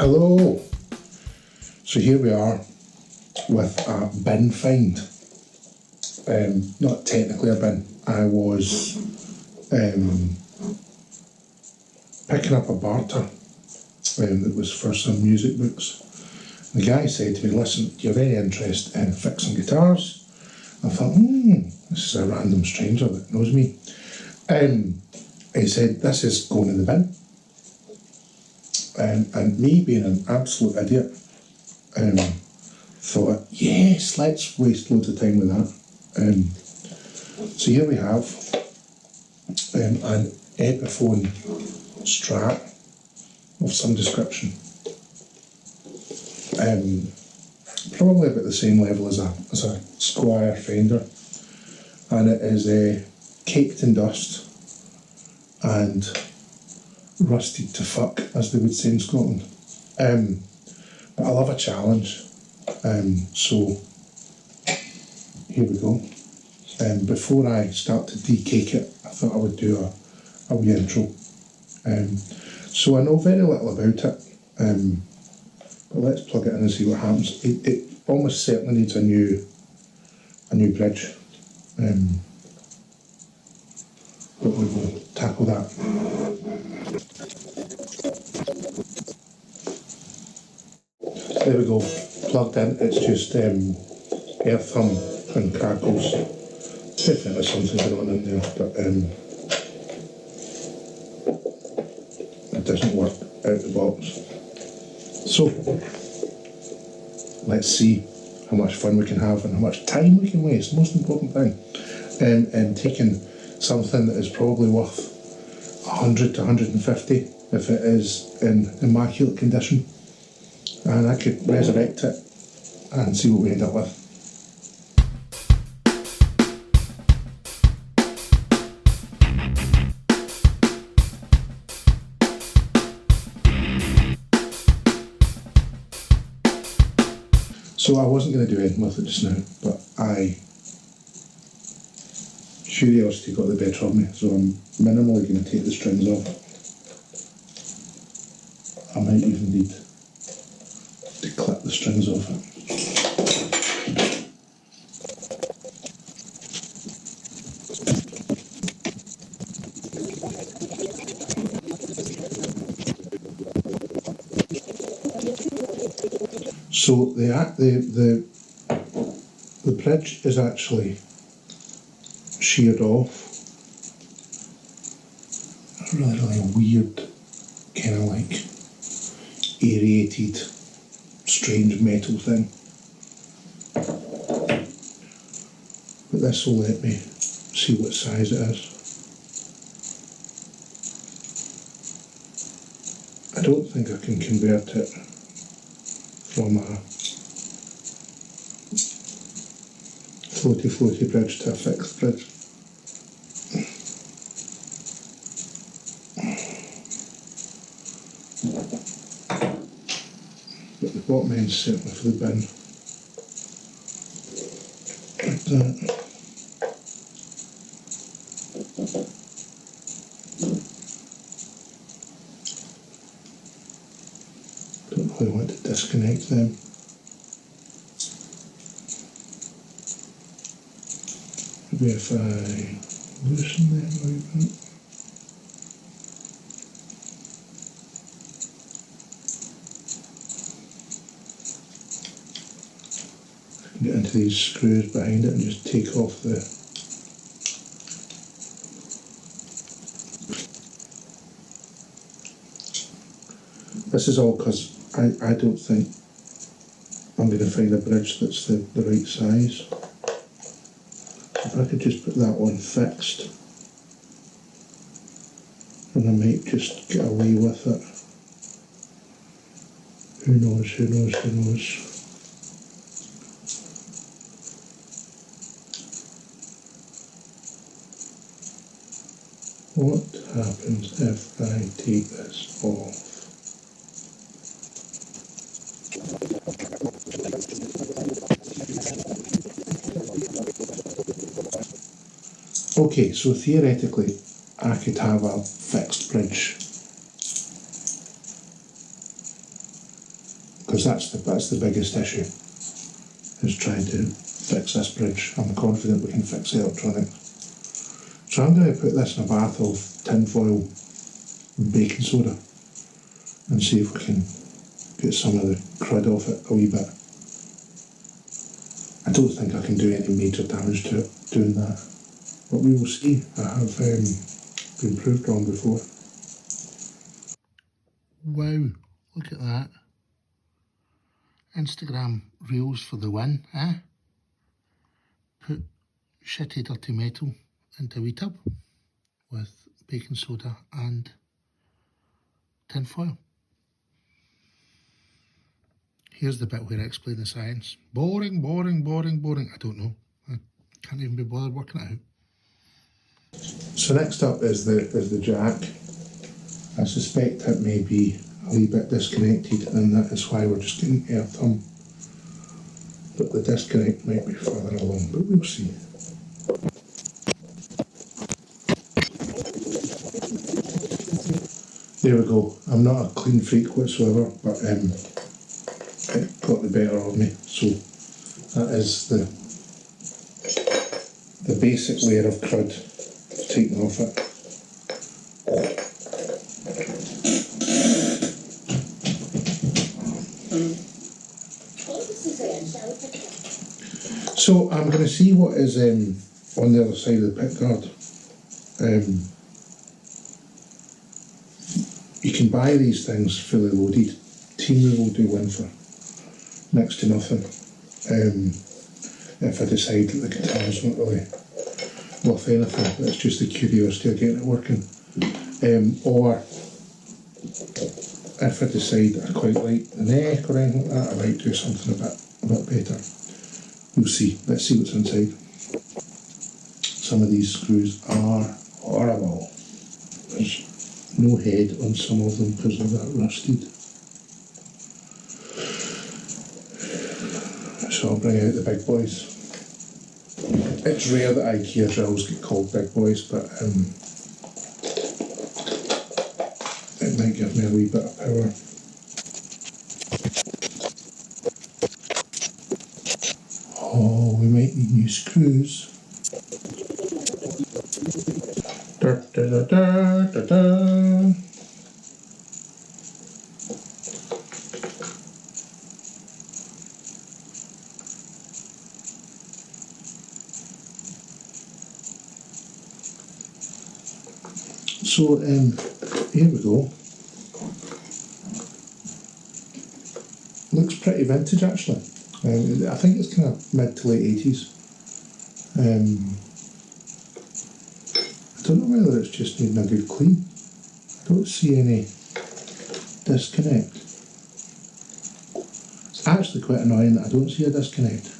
Hello! So here we are with a bin find. Not technically a bin. I was picking up a barter that was for some music books. The guy said to me, listen, you're very interested in fixing guitars. I thought, this is a random stranger that knows me. He said, this is going in the bin. And me being an absolute idiot, thought, yes, let's waste loads of time with that. So here we have an Epiphone Strat of some description. Probably about the same level as a Squire Fender, and it is caked in dust and rusted to fuck, as they would say in Scotland. But I love a challenge, so here we go. Before I start to decake it, I thought I would do a wee intro. So I know very little about it, but let's plug it in and see what happens. It almost certainly needs a new bridge, but we will tackle that. There we go, plugged in. It's just earth hum and crackles. Definitely something going on in there, but it doesn't work out the box. So let's see how much fun we can have and how much time we can waste. The most important thing, and taking something that is probably worth 100 to 150 if it is in immaculate condition, and I could resurrect it and see what we end up with. So I wasn't going to do anything with it just now, but curiosity got the better of me, so I'm minimally going to take the strings off. I might even need to clip the strings off it. So the bridge is actually sheared off. A really weird, kind of like aerated, strange metal thing. But this will let me see what size it is. I don't think I can convert it from a floaty bridge to a fixed bridge. But the bottom end's certainly for the bin. Like that. Don't really want to disconnect them. Maybe if I loosen them a little bit. I can get into these screws behind it and just take off the This is all because I don't think I'm going to find a bridge that's the right size. If I could just put that one fixed, and I might just get away with it. Who knows. What happens if I take this off? Okay, so theoretically I could have a fixed bridge because that's the biggest issue, is trying to fix this bridge. I'm confident we can fix the electronics. So I'm going to put this in a bath of tin foil and baking soda and see if we can get some of the crud off it a wee bit. I don't think I can do any major damage to it doing that, but we will see. I have been proved wrong before. Wow, look at that. Instagram reels for the win, eh? Put shitty dirty metal into a wee tub with baking soda and tin foil. Here's the bit where I explain the science. Boring, boring, boring, boring. I don't know. I can't even be bothered working it out. So next up is the jack. I suspect it may be a wee bit disconnected, and that is why we're just getting earth hum. But the disconnect might be further along, but we'll see. There we go. I'm not a clean freak whatsoever, but it got the better of me. So that is the basic layer of crud taken off it. So I'm going to see what is on the other side of the pickguard. You can buy these things fully loaded. Teamer will do one for next to nothing. If I decide that the guitar's not really worth anything, it's just the curiosity of getting it working. Or if I decide I quite like the neck or anything like that, I might do something a bit better. We'll see. Let's see what's inside. Some of these screws are horrible. There's no head on some of them because they're that rusted. So I'll bring out the big boys. It's rare that IKEA drills get called big boys, but it might give me a wee bit of power. Oh, we might need new screws. Da, da, da, da, da, da. So here we go. Looks pretty vintage actually. I think it's kind of mid to late 80s. I don't know whether it's just needing a good clean. I don't see any disconnect. It's actually quite annoying that I don't see a disconnect.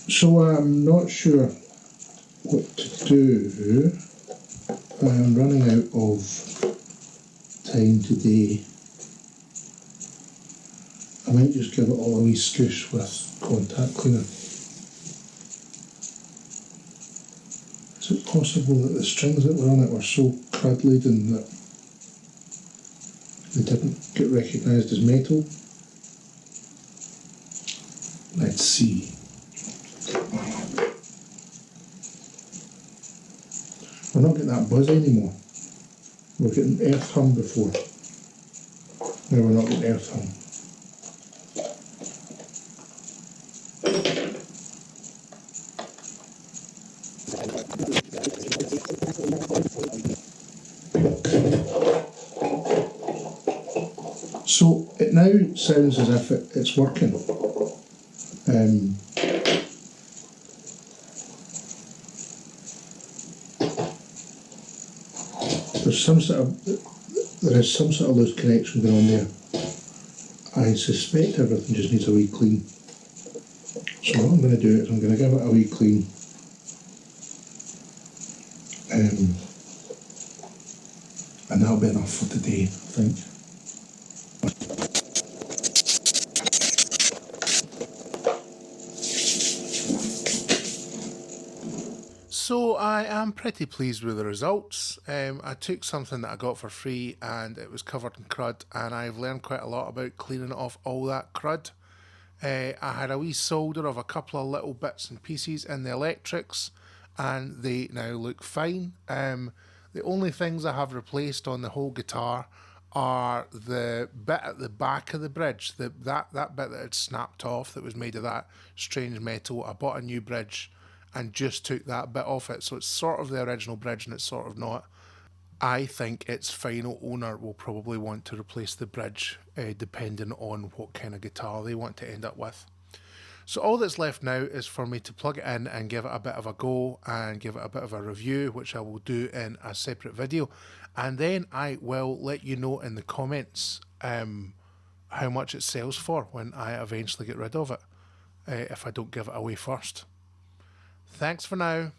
So I'm not sure what to do. I'm running out of time today. I might just give it all a wee scoosh with contact cleaner. Is it possible that the strings that were on it were so crud-laden that they didn't get recognised as metal? Let's see. We're not getting that buzz anymore. We're getting earth hum before. Now we're not getting earth hum. So it now sounds as if it's working. There is some sort of loose connection going on there. I suspect everything just needs a wee clean. So what I'm going to do is I'm going to give it a wee clean. And that'll be enough for today, I think. So I am pretty pleased with the results. I took something that I got for free and it was covered in crud, and I've learned quite a lot about cleaning off all that crud. I had a wee solder of a couple of little bits and pieces in the electrics, and they now look fine. The only things I have replaced on the whole guitar are the bit at the back of the bridge, that bit that had snapped off that was made of that strange metal. I bought a new bridge and just took that bit off it, so it's sort of the original bridge and it's sort of not. I think its final owner will probably want to replace the bridge, depending on what kind of guitar they want to end up with. So all that's left now is for me to plug it in and give it a bit of a go and give it a bit of a review, which I will do in a separate video. And then I will let you know in the comments how much it sells for when I eventually get rid of it, if I don't give it away first. Thanks for now.